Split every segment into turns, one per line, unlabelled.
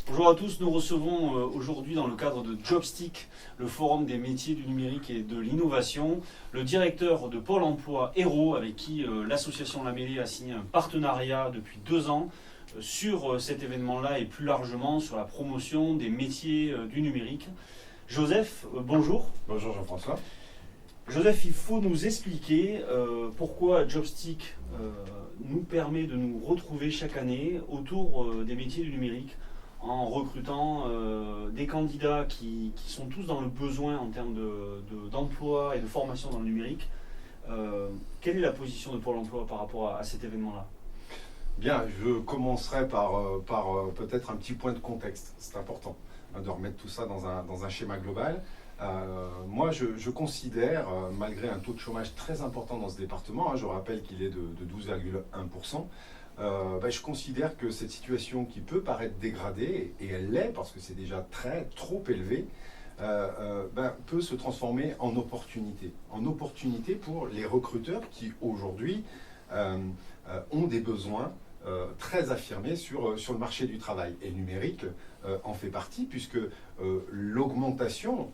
Bonjour à tous, nous recevons aujourd'hui dans le cadre de Jobstick, le forum des métiers du numérique et de l'innovation, le directeur de Pôle emploi Hérault, avec qui l'association La Mêlée a signé un partenariat depuis 2 ans sur cet événement-là et plus largement sur la promotion des métiers du numérique. Joseph, bonjour.
Bonjour Jean-François.
Joseph, il faut nous expliquer pourquoi Jobstick nous permet de nous retrouver chaque année autour des métiers du numérique en recrutant des candidats qui sont tous dans le besoin en termes d'emploi et de formation dans le numérique. Quelle est la position de Pôle emploi par rapport à cet événement-là ?
Bien, je commencerai par peut-être un petit point de contexte. C'est important de remettre tout ça dans un schéma global. Moi, je considère, malgré un taux de chômage très important dans ce département, je rappelle qu'il est de 12,1%, je considère que cette situation qui peut paraître dégradée, et elle l'est parce que c'est déjà trop élevé, peut se transformer en opportunité. En opportunité pour les recruteurs qui aujourd'hui ont des besoins très affirmés sur le marché du travail. Et le numérique en fait partie puisque l'augmentation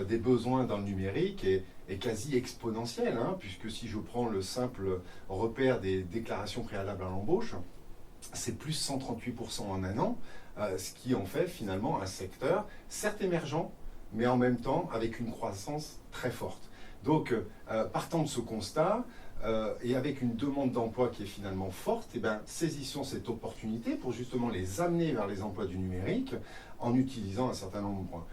des besoins dans le numérique est quasi exponentielle, puisque si je prends le simple repère des déclarations préalables à l'embauche, c'est plus 138% en un an, ce qui en fait finalement un secteur certes émergent, mais en même temps avec une croissance très forte. Donc partant de ce constat, et avec une demande d'emploi qui est finalement forte, saisissons cette opportunité pour justement les amener vers les emplois du numérique en utilisant un certain nombre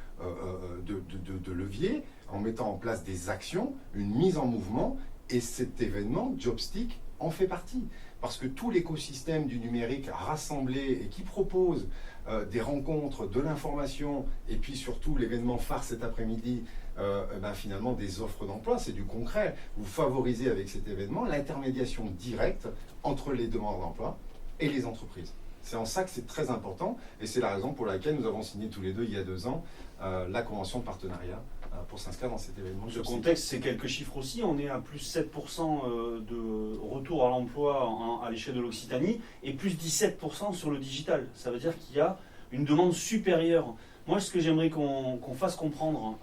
de leviers, en mettant en place des actions, une mise en mouvement, et cet événement, Jobstick, en fait partie. Parce que tout l'écosystème du numérique rassemblé et qui propose des rencontres, de l'information, et puis surtout l'événement phare cet après-midi, finalement des offres d'emploi, c'est du concret. Vous favorisez avec cet événement l'intermédiation directe entre les demandeurs d'emploi et les entreprises. C'est en ça que c'est très important, et c'est la raison pour laquelle nous avons signé tous les deux il y a 2 ans la convention de partenariat pour s'inscrire dans cet événement.
Ce contexte, c'est quelques chiffres aussi. On est à plus 7% de retour à l'emploi à l'échelle de l'Occitanie et plus 17% sur le digital. Ça veut dire qu'il y a une demande supérieure. Moi, ce que j'aimerais qu'on fasse comprendre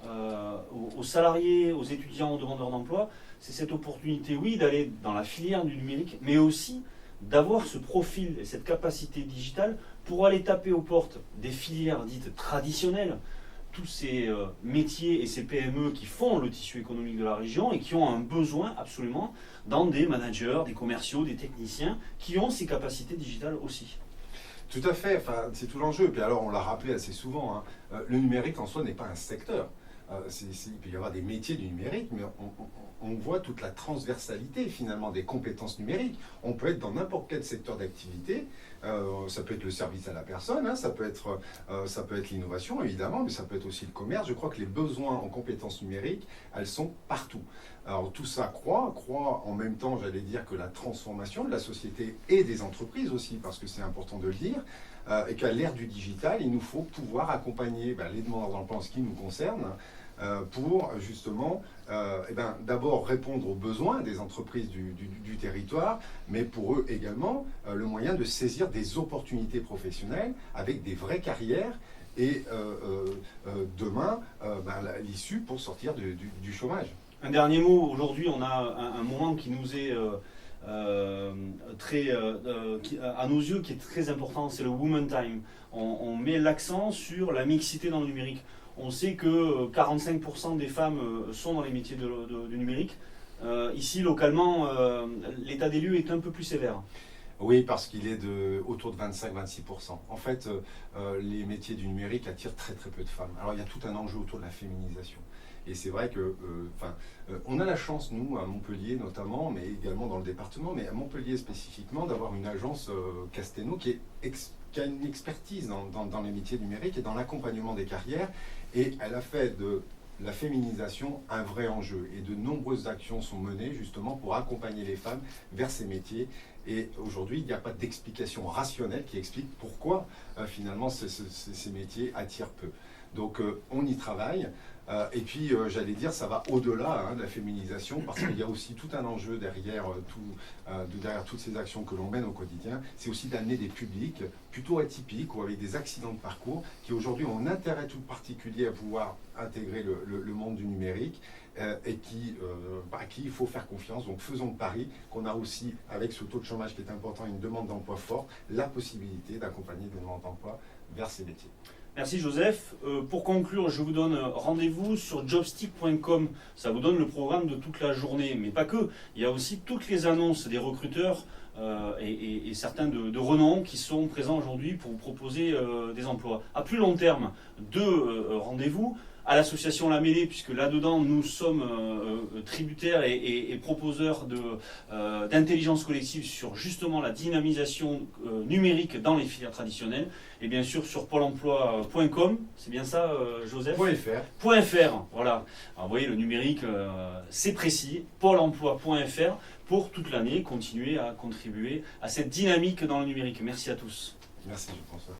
aux salariés, aux étudiants, aux demandeurs d'emploi, c'est cette opportunité, oui, d'aller dans la filière du numérique, mais aussi d'avoir ce profil et cette capacité digitale pour aller taper aux portes des filières dites traditionnelles, tous ces métiers et ces PME qui font le tissu économique de la région et qui ont un besoin absolument dans des managers, des commerciaux, des techniciens qui ont ces capacités digitales aussi.
Tout à fait, c'est tout l'enjeu. Et puis alors, on l'a rappelé assez souvent, le numérique en soi n'est pas un secteur. Il peut y avoir des métiers du numérique, mais on voit toute la transversalité finalement des compétences numériques. On peut être dans n'importe quel secteur d'activité. Ça peut être le service à la personne, ça peut être l'innovation évidemment, mais ça peut être aussi le commerce. Je crois que les besoins en compétences numériques, elles sont partout. Alors tout ça croît en même temps, j'allais dire, que la transformation de la société et des entreprises aussi, parce que c'est important de le dire, et qu'à l'ère du digital, il nous faut pouvoir accompagner les demandeurs d'emploi en ce qui nous concerne, pour justement d'abord répondre aux besoins des entreprises du territoire, mais pour eux également le moyen de saisir des opportunités professionnelles avec des vraies carrières et demain l'issue pour sortir du chômage.
Un dernier mot, aujourd'hui on a un moment qui nous est à nos yeux qui est très important, c'est le Women Time. On met l'accent sur la mixité dans le numérique. On sait que 45% des femmes sont dans les métiers du numérique. Ici, localement, l'état des lieux est un peu plus sévère.
Oui, parce qu'il est autour de 25-26%. En fait, les métiers du numérique attirent très très peu de femmes. Alors il y a tout un enjeu autour de la féminisation. Et c'est vrai que, on a la chance, nous, à Montpellier notamment, mais également dans le département, mais à Montpellier spécifiquement, d'avoir une agence Casténo qui a une expertise dans les métiers numériques et dans l'accompagnement des carrières. Et elle a fait de la féminisation un vrai enjeu. Et de nombreuses actions sont menées justement pour accompagner les femmes vers ces métiers. Et aujourd'hui, il n'y a pas d'explication rationnelle qui explique pourquoi finalement ces métiers attirent peu. Donc on y travaille. Et puis, j'allais dire, ça va au-delà de la féminisation, parce qu'il y a aussi tout un enjeu derrière, derrière toutes ces actions que l'on mène au quotidien. C'est aussi d'amener des publics plutôt atypiques ou avec des accidents de parcours qui aujourd'hui ont un intérêt tout particulier à pouvoir intégrer le monde du numérique et à qui il faut faire confiance. Donc faisons le pari qu'on a aussi, avec ce taux de chômage qui est important, une demande d'emploi forte, la possibilité d'accompagner des demandes d'emploi vers ces métiers.
Merci Joseph. Pour conclure, je vous donne rendez-vous sur jobstick.com. Ça vous donne le programme de toute la journée, mais pas que. Il y a aussi toutes les annonces des recruteurs et certains de renom qui sont présents aujourd'hui pour vous proposer des emplois. À plus long terme, deux rendez-vous. À l'association La Mêlée, puisque là-dedans, nous sommes tributaires et proposeurs d'intelligence collective sur justement la dynamisation numérique dans les filières traditionnelles. Et bien sûr sur pôle emploi.com, c'est bien ça, Joseph ? .fr, voilà. Alors, vous voyez, le numérique, c'est précis. Pôle emploi.fr pour toute l'année continuer à contribuer à cette dynamique dans le numérique. Merci à tous.
Merci, Jean-François.